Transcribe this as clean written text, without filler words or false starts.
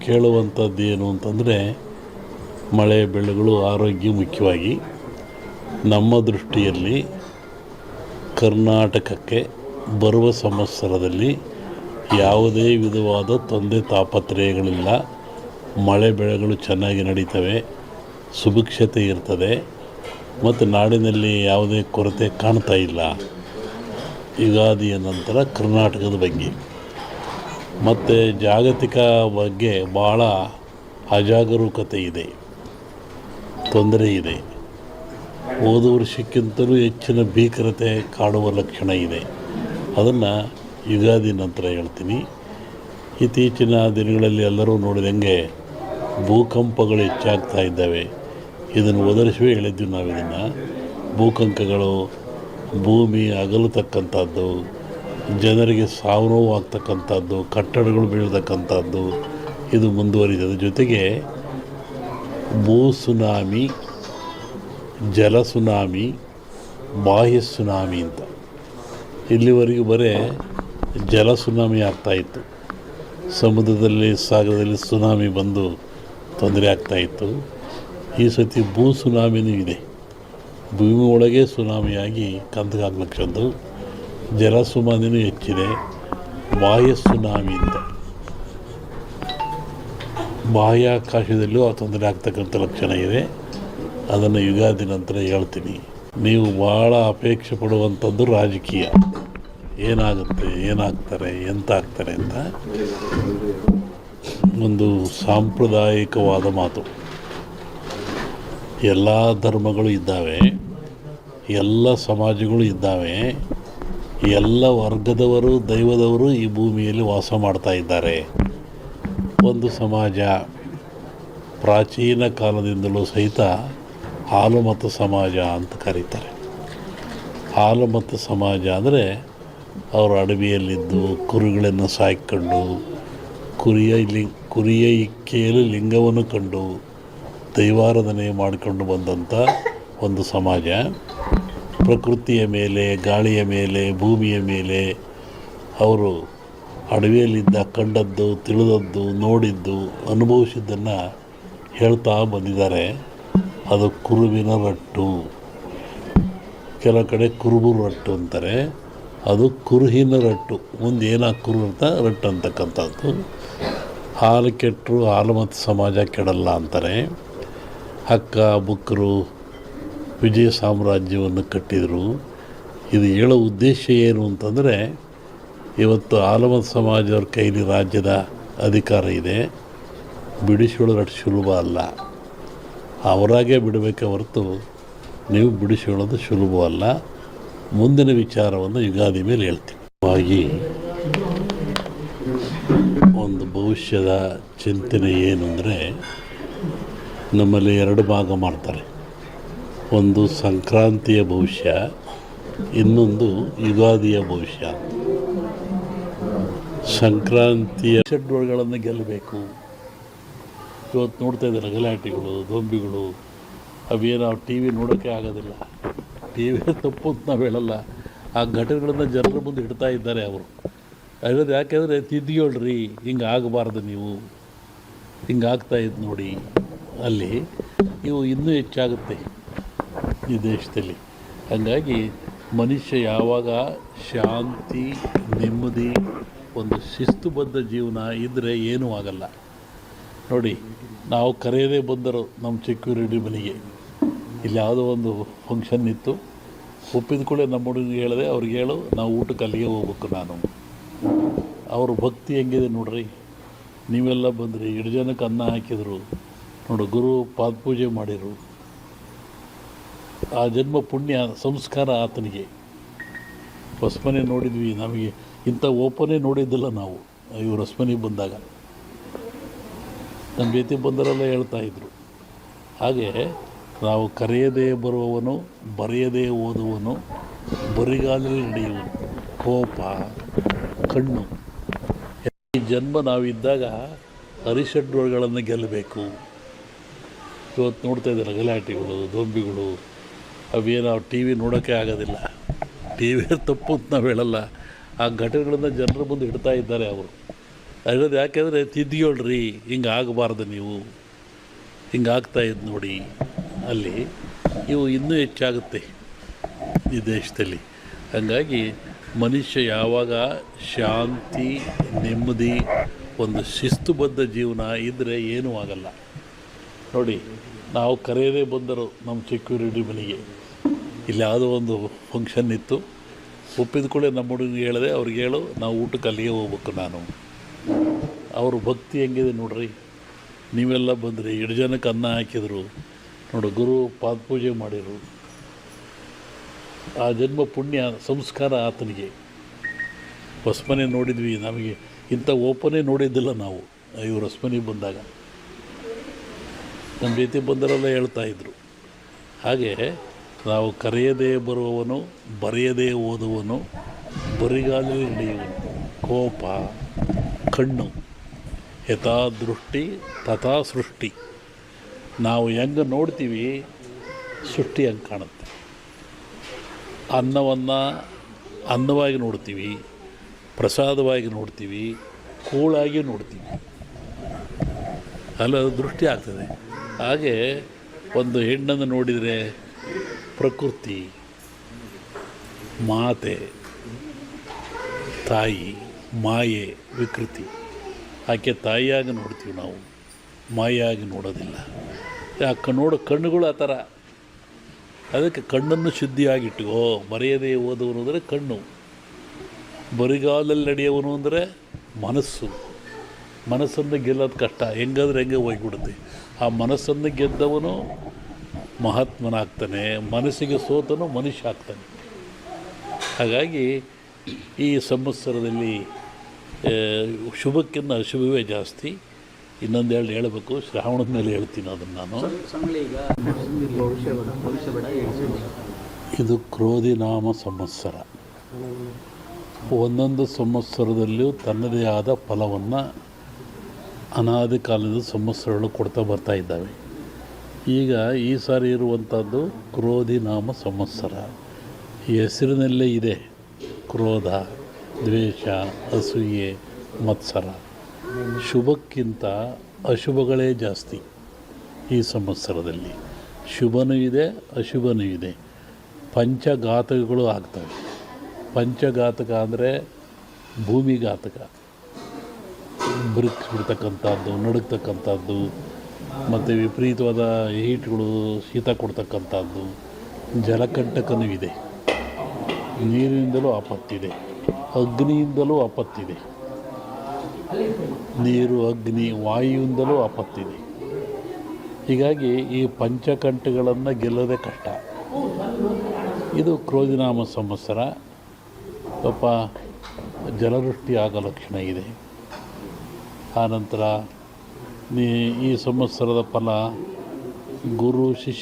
ಕೇಳುವಂಥದ್ದು ಏನು ಅಂತಂದರೆ, ಮಳೆ ಬೆಳೆಗಳು ಆರೋಗ್ಯ ಮುಖ್ಯವಾಗಿ ನಮ್ಮ ದೃಷ್ಟಿಯಲ್ಲಿ ಕರ್ನಾಟಕಕ್ಕೆ ಬರುವ ಸಂವತ್ಸರದಲ್ಲಿ ಯಾವುದೇ ವಿಧವಾದ ತೊಂದರೆ ತಾಪತ್ರಯಗಳಿಲ್ಲ. ಮಳೆ ಬೆಳೆಗಳು ಚೆನ್ನಾಗಿ ನಡೀತವೆ, ಸುಭಿಕ್ಷತೆ ಇರ್ತದೆ ಮತ್ತು ನಾಡಿನಲ್ಲಿ ಯಾವುದೇ ಕೊರತೆ ಕಾಣ್ತಾ ಇಲ್ಲ. ಯುಗಾದಿಯ ನಂತರ ಕರ್ನಾಟಕದ ಬಗ್ಗೆ ಮತ್ತು ಜಾಗತಿಕ ಬಗ್ಗೆ ಭಾಳ ಅಜಾಗರೂಕತೆ ಇದೆ, ತೊಂದರೆ ಇದೆ. ಹೋದ ವರ್ಷಕ್ಕಿಂತಲೂ ಹೆಚ್ಚಿನ ಭೀಕರತೆ ಕಾಡುವ ಲಕ್ಷಣ ಇದೆ. ಅದನ್ನು ಯುಗಾದಿ ನಂತರ ಹೇಳ್ತೀನಿ. ಇತ್ತೀಚಿನ ದಿನಗಳಲ್ಲಿ ಎಲ್ಲರೂ ನೋಡಿದಂಗೆ ಭೂಕಂಪಗಳು ಹೆಚ್ಚಾಗ್ತಾ ಇದ್ದಾವೆ. ಇದನ್ನು ಒದರಿಸುವೆ ಹೇಳಿದ್ವಿ ನಾವು. ಇದನ್ನು ಭೂಕಂಪಗಳು, ಭೂಮಿ ಅಗಲತಕ್ಕಂಥದ್ದು, ಜನರಿಗೆ ಸಾವು ನೋವು ಆಗ್ತಕ್ಕಂಥದ್ದು, ಕಟ್ಟಡಗಳು ಬೀಳ್ತಕ್ಕಂಥದ್ದು ಇದು ಮುಂದುವರಿದ ಜೊತೆಗೆ ಭೂ ಸುನಾಮಿ, ಜಲ ಸುನಾಮಿ, ಬಾಹ್ಯ ಸುನಾಮಿ ಅಂತ ಇಲ್ಲಿವರೆಗೂ ಬರೀ ಜಲ ಸುನಾಮಿ ಆಗ್ತಾಯಿತ್ತು. ಸಮುದ್ರದಲ್ಲಿ, ಸಾಗರದಲ್ಲಿ ಸುನಾಮಿ ಬಂದು ತೊಂದರೆ ಆಗ್ತಾಯಿತ್ತು. ಈ ಸತಿ ಭೂ ಸುನಾಮಿನೂ ಇದೆ. ಭೂಮಿ ಒಳಗೆ ಸುನಾಮಿಯಾಗಿ ಕಂದಗಾಗ್ಲಕ್ಕಂದು ಜಲ ಸುನಾಮಿನೂ ಹೆಚ್ಚಿದೆ. ಬಾಹ್ಯ ಸುನಾಮಿ ಅಂತ ಬಾಹ್ಯಾಕಾಶದಲ್ಲೂ ಆ ತೊಂದರೆ ಆಗ್ತಕ್ಕಂಥ ಲಕ್ಷಣ ಇದೆ. ಅದನ್ನು ಯುಗಾದಿ ನಂತರ ಹೇಳ್ತೀನಿ. ನೀವು ಭಾಳ ಅಪೇಕ್ಷೆ ಪಡುವಂಥದ್ದು ರಾಜಕೀಯ. ಏನಾಗುತ್ತೆ, ಏನಾಗ್ತಾರೆ, ಎಂತ ಆಗ್ತಾರೆ ಅಂತ ಒಂದು ಸಾಂಪ್ರದಾಯಿಕವಾದ ಮಾತು. ಎಲ್ಲ ಧರ್ಮಗಳು ಇದ್ದಾವೆ, ಎಲ್ಲ ಸಮಾಜಗಳು ಇದ್ದಾವೆ, ಎಲ್ಲ ವರ್ಗದವರು, ದೈವದವರು ಈ ಭೂಮಿಯಲ್ಲಿ ವಾಸ ಮಾಡ್ತಾ ಇದ್ದಾರೆ. ಒಂದು ಸಮಾಜ ಪ್ರಾಚೀನ ಕಾಲದಿಂದಲೂ ಸಹಿತ ಹಾಲುಮತ ಸಮಾಜ ಅಂತ ಕರೀತಾರೆ. ಹಾಲುಮತ ಸಮಾಜ ಅಂದರೆ ಅವರು ಅಡವಿಯಲ್ಲಿದ್ದು ಕುರಿಗಳನ್ನು ಸಾಕಿಕೊಂಡು ಕುರಿಯ ಇಕ್ಕೆಯಲ್ಲಿ ಲಿಂಗವನ್ನು ಕಂಡು ದೈವಾರಾಧನೆ ಮಾಡಿಕೊಂಡು ಬಂದಂಥ ಒಂದು ಸಮಾಜ. ಪ್ರಕೃತಿಯ ಮೇಲೆ, ಗಾಳಿಯ ಮೇಲೆ, ಭೂಮಿಯ ಮೇಲೆ ಅವರು ಅಡವಿಯಲ್ಲಿದ್ದ ಕಂಡದ್ದು, ತಿಳಿದದ್ದು, ನೋಡಿದ್ದು, ಅನುಭವಿಸಿದ್ದನ್ನು ಹೇಳ್ತಾ ಬಂದಿದ್ದಾರೆ. ಅದು ಕುರುವಿನ ರಟ್ಟು. ಕೆಲವು ಕಡೆ ಕುರುಬು ರಟ್ಟು ಅಂತಾರೆ, ಅದು ಕುರುಹಿನ ರಟ್ಟು. ಮುಂದೆ ಏನಾಗಿ ಕುರು ಅಂತ ರಟ್ಟು ಅಂತಕ್ಕಂಥದ್ದು. ಹಾಲು ಕೆಟ್ಟರು ಹಾಲು ಮತ್ತು ಸಮಾಜ ಕೆಡಲ್ಲ ಅಂತಾರೆ. ಹಕ್ಕ ಬುಕ್ಕರು ವಿಜಯ ಸಾಮ್ರಾಜ್ಯವನ್ನು ಕಟ್ಟಿದರು. ಇದು ಹೇಳೋ ಉದ್ದೇಶ ಏನು ಅಂತಂದರೆ, ಇವತ್ತು ಹಾಲುಮತ ಸಮಾಜದವ್ರ ಕೈಲಿ ರಾಜ್ಯದ ಅಧಿಕಾರ ಇದೆ. ಬಿಡಿಸಿಕೊಳ್ಳೋದು ಸುಲಭ ಅಲ್ಲ. ಅವರಾಗೇ ಬಿಡಬೇಕೆ ಹೊರತು ನೀವು ಬಿಡಿಸಿಕೊಳ್ಳೋದು ಸುಲಭವಲ್ಲ. ಮುಂದಿನ ವಿಚಾರವನ್ನು ಯುಗಾದಿ ಮೇಲೆ ಹೇಳ್ತೀವಿ. ಹಾಗಾಗಿ ಒಂದು ಭವಿಷ್ಯದ ಚಿಂತನೆ ಏನು ಅಂದರೆ, ನಮ್ಮಲ್ಲಿ ಎರಡು ಭಾಗ ಮಾಡ್ತಾರೆ. ಒಂದು ಸಂಕ್ರಾಂತಿಯ ಭವಿಷ್ಯ, ಇನ್ನೊಂದು ಯುಗಾದಿಯ ಭವಿಷ್ಯ. ಸಂಕ್ರಾಂತಿಯ ಷಡ್ವರ್ಗಳನ್ನು ಗೆಲ್ಲಬೇಕು. ಇವತ್ತು ನೋಡ್ತಾ ಇದ್ದಾರೆ ಗಲಾಟೆಗಳು, ದೊಂಬಿಗಳು, ಅವೇನು ಟಿ ವಿ ನೋಡೋಕ್ಕೆ ಆಗೋದಿಲ್ಲ. ಟಿ ವಿ ತಪ್ಪು ಅಂತ ನಾವು ಹೇಳಲ್ಲ. ಆ ಘಟನೆಗಳನ್ನು ಜನರ ಮುಂದೆ ಇಡ್ತಾ ಇದ್ದಾರೆ ಅವರು. ಹೇಳೋದು ಯಾಕೆಂದರೆ, ತಿದ್ದಿಗಳ್ರಿ, ಹಿಂಗೆ ಆಗಬಾರ್ದು, ನೀವು ಹಿಂಗೆ ಆಗ್ತಾಯಿದ್ದು ನೋಡಿ. ಅಲ್ಲಿ ಇವು ಇನ್ನೂ ಹೆಚ್ಚಾಗುತ್ತೆ ಈ ದೇಶದಲ್ಲಿ. ಹಾಗಾಗಿ ಮನುಷ್ಯ ಯಾವಾಗ ಶಾಂತಿ, ನೆಮ್ಮದಿ, ಒಂದು ಶಿಸ್ತುಬದ್ಧ ಜೀವನ ಇದ್ದರೆ ಏನೂ ಆಗಲ್ಲ. ನೋಡಿ, ನಾವು ಕರೆಯದೇ ಬಂದರು ನಮ್ಮ ಸೆಕ್ಯೂರಿಟಿ ಮನೆಗೆ. ಇಲ್ಲಿ ಯಾವುದೋ ಒಂದು ಫಂಕ್ಷನ್ ಇತ್ತು, ಒಪ್ಪಿದ ಕೂಡ ನಮ್ಮ ಹುಡುಗಿಗೆ ಹೇಳಿದೆ, ಅವ್ರಿಗೆ ಹೇಳು ನಾವು ಊಟಕ್ಕೆ ಅಲ್ಲಿಗೆ ಹೋಗ್ಬೇಕು. ನಾನು ಅವ್ರ ಭಕ್ತಿ ಹೆಂಗಿದೆ ನೋಡ್ರಿ. ನೀವೆಲ್ಲ ಬಂದ್ರಿ, 2 ಜನಕ್ಕೆ ಅನ್ನ ಹಾಕಿದರು ನೋಡು, ಗುರು ಪಾದಪೂಜೆ ಮಾಡಿದರು. ಆ ಜನ್ಮ ಪುಣ್ಯ ಸಂಸ್ಕಾರ ಆತನಿಗೆ. ಹೊಸಮನೆ ನೋಡಿದ್ವಿ, ನಮಗೆ ಇಂಥ ಓಪನೇ ನೋಡಿದ್ದಿಲ್ಲ ನಾವು. ಇವರು ಹೊಸಮನೆಗೆ ಬಂದಾಗ ನಮ್ಮ ಜೊತೆ ಬಂದರೆಲ್ಲ ಹೇಳ್ತಾಯಿದ್ರು. ಹಾಗೆ ನಾವು ಕರೆಯದೇ ಬರುವವನು, ಬರೆಯದೇ ಓದುವನು, ಬರಿಗಾಲಲ್ಲಿ ನಡೆಯುವನು, ಕೋಪ, ಕಣ್ಣು. ಈ ಜನ್ಮ ನಾವಿದ್ದಾಗ ಹರಿಷಡ್ವರ್ಗಳನ್ನು ಗೆಲ್ಲಬೇಕು. ಇವತ್ತು ನೋಡ್ತಾ ಇದ್ದಾರೆ ಗಲಾಟೆಗಳು, ದೊಂಬಿಗಳು, ಅವೇನು ಟಿ ವಿ ನೋಡೋಕ್ಕೆ ಆಗೋದಿಲ್ಲ. ಟಿ ವಿ ತಪ್ಪು ಅಂತ ನಾವು ಹೇಳಲ್ಲ. ಆ ಘಟನೆಗಳನ್ನು ಜನರ ಮುಂದೆ ಇಡ್ತಾ ಇದ್ದಾರೆ ಅವರು. ಅಲ್ಲದು ಯಾಕೆಂದರೆ ತಿದ್ದಿಯೊಳ್ರಿ, ಹಿಂಗೆ ಆಗಬಾರ್ದು ನೀವು, ಹಿಂಗೆ ಆಗ್ತಾಯಿದ್ದು ನೋಡಿ ಅಲ್ಲಿ ಇವು ಇನ್ನೂ ಹೆಚ್ಚಾಗುತ್ತೆ ಈ ದೇಶದಲ್ಲಿ. ಹಾಗಾಗಿ ಮನುಷ್ಯ ಯಾವಾಗ ಶಾಂತಿ, ನೆಮ್ಮದಿ, ಒಂದು ಶಿಸ್ತುಬದ್ಧ ಜೀವನ ಇದ್ದರೆ ಏನೂ ಆಗಲ್ಲ. ನೋಡಿ, ನಾವು ಕರೆಯದೇ ಬಂದರು ನಮ್ಮ ಸೆಕ್ಯೂರಿಟಿ ಮನೆಗೆ. ಇಲ್ಲಿ ಯಾವುದೋ ಒಂದು ಫಂಕ್ಷನ್ ಇತ್ತು, ಒಪ್ಪಿದ ಕೂಡ ನಮ್ಮ ಹುಡುಗನಿಗೆ ಹೇಳಿದೆ, ಅವ್ರಿಗೆ ಹೇಳು ನಾವು ಊಟಕ್ಕೆ ಅಲ್ಲಿಗೆ ಹೋಗ್ಬೇಕು ನಾನು. ಅವರು ಭಕ್ತಿ ಹೆಂಗಿದೆ ನೋಡ್ರಿ. ನೀವೆಲ್ಲ ಬಂದ್ರಿ, 2 ಜನಕ್ಕೆ ಅನ್ನ ಹಾಕಿದರು, ನೋಡು ಗುರು ಪಾದಪೂಜೆ ಮಾಡಿರು. ಆ ಜನ್ಮ ಪುಣ್ಯ ಸಂಸ್ಕಾರ ಆತನಿಗೆ. ಹೊಸಮನೆ ನೋಡಿದ್ವಿ, ನಮಗೆ ಇಂಥ ಓಪನೇ ನೋಡಿದ್ದಿಲ್ಲ ನಾವು ಇವರು ಹೊಸಮನೆಗೆ ಬಂದಾಗ. ನಮ್ಮ ಜೊತೆ ಬಂದರೆಲ್ಲ ಹೇಳ್ತಾಯಿದ್ರು. ಹಾಗೆ ನಾವು ಕರೆಯದೇ ಬರುವವನು, ಬರೆಯದೇ ಓದುವನು, ಬರಿಗಾಲಲ್ಲಿ ನಡೆಯುವನು. ಕೋಪ, ಕಣ್ಣು, ಯಥಾ ದೃಷ್ಟಿ ತಥಾ ಸೃಷ್ಟಿ. ನಾವು ಹೆಂಗೆ ನೋಡ್ತೀವಿ ಸೃಷ್ಟಿ ಹಂಗೆ ಕಾಣುತ್ತೆ. ಅನ್ನವನ್ನು ಅನ್ನವಾಗಿ ನೋಡ್ತೀವಿ, ಪ್ರಸಾದವಾಗಿ ನೋಡ್ತೀವಿ, ಕೂಳಾಗಿ ನೋಡ್ತೀವಿ, ಅಲ್ಲ ದೃಷ್ಟಿ ಆಗ್ತದೆ. ಹಾಗೆ ಒಂದು ಹೆಣ್ಣನ್ನು ನೋಡಿದರೆ ಪ್ರಕೃತಿ, ಮಾತೆ, ತಾಯಿ, ಮಾಯೆ, ವಿಕೃತಿ. ಆಕೆ ತಾಯಿಯಾಗಿ ನೋಡ್ತೀವಿ ನಾವು, ಮಾಯಾಗಿ ನೋಡೋದಿಲ್ಲ. ಯಾಕೆ ನೋಡೋ ಕಣ್ಣುಗಳು ಆ ಥರ. ಅದಕ್ಕೆ ಕಣ್ಣನ್ನು ಶುದ್ಧಿಯಾಗಿಟ್ಟು, ಬರೆಯದೇ ಓದುವನು ಅಂದರೆ ಕಣ್ಣು, ಬರಿಗಾಲಲ್ಲಿ ನಡೆಯುವನು ಅಂದರೆ ಮನಸ್ಸು. ಮನಸ್ಸನ್ನು ಗೆಲ್ಲೋದು ಕಷ್ಟ, ಹೆಂಗಾದ್ರೆ ಹೆಂಗೆ ಹೋಗಿಬಿಡುತ್ತೆ. ಆ ಮನಸ್ಸನ್ನು ಗೆದ್ದವನು ಮಹಾತ್ಮನಾಗ್ತಾನೆ, ಮನಸ್ಸಿಗೆ ಸೋತನು ಮನುಷ್ಯ ಆಗ್ತಾನೆ. ಹಾಗಾಗಿ ಈ ಸಂವತ್ಸರದಲ್ಲಿ ಶುಭಕ್ಕಿಂತ ಅಶುಭವೇ ಜಾಸ್ತಿ. ಇನ್ನೊಂದೆರಡು ಹೇಳಬೇಕು, ಶ್ರಾವಣದ ಮೇಲೆ ಹೇಳ್ತೀನಿ ಅದನ್ನು ನಾನು. ಇದು ಕ್ರೋಧಿನಾಮ ಸಂವತ್ಸರ. ಒಂದೊಂದು ಸಂವತ್ಸರದಲ್ಲಿಯೂ ತನ್ನದೇ ಆದ ಫಲವನ್ನು ಅನಾದಿ ಕಾಲದ ಸಂವತ್ಸರಗಳು ಕೊಡ್ತಾ ಬರ್ತಾ ಇದ್ದಾವೆ. ಈಗ ಈ ಸಾರಿ ಇರುವಂಥದ್ದು ಕ್ರೋಧಿನಾಮ ಸಂವತ್ಸರ. ಈ ಹೆಸರಿನಲ್ಲೇ ಇದೆ ಕ್ರೋಧ, ದ್ವೇಷ, ಅಸೂಯೆ, ಮತ್ಸರ. ಶುಭಕ್ಕಿಂತ ಅಶುಭಗಳೇ ಜಾಸ್ತಿ ಈ ಸಂವತ್ಸರದಲ್ಲಿ. ಶುಭನೂ ಇದೆ, ಅಶುಭನೂ ಇದೆ. ಪಂಚಘಾತಕಗಳು ಆಗ್ತವೆ. ಪಂಚಘಾತಕ ಅಂದರೆ ಭೂಮಿಘಾತಕ, ಬಿರ್ತಕ್ಕಂಥದ್ದು, ನಡುಗ್ತಕ್ಕಂಥದ್ದು, ಮತ್ತು ವಿಪರೀತವಾದ ಹೀಟ್ಗಳು, ಶೀತ ಕೊಡ್ತಕ್ಕಂಥದ್ದು. ಜಲಕಂಟಕನೂ ಇದೆ, ನೀರಿನಿಂದಲೂ ಆಪತ್ತಿದೆ, ಅಗ್ನಿಯಿಂದಲೂ ಆಪತ್ತಿದೆ. ನೀರು, ಅಗ್ನಿ, ವಾಯುವಿಂದಲೂ ಆಪತ್ತಿದೆ. ಹೀಗಾಗಿ ಈ ಪಂಚಕಂಠಗಳನ್ನು ಗೆಲ್ಲೋದೇ ಕಷ್ಟ. ಇದು ಕ್ರೋಧಿನಾಮ ಸಂವತ್ಸರ. ಪಾಪ ಜಲವೃಷ್ಟಿ ಆಗೋ ಲಕ್ಷಣ ಇದೆ. ಆನಂತರ ಈ ಸಂವತ್ಸರದ ಫಲ ಗುರು ಶಿಷ್ಯ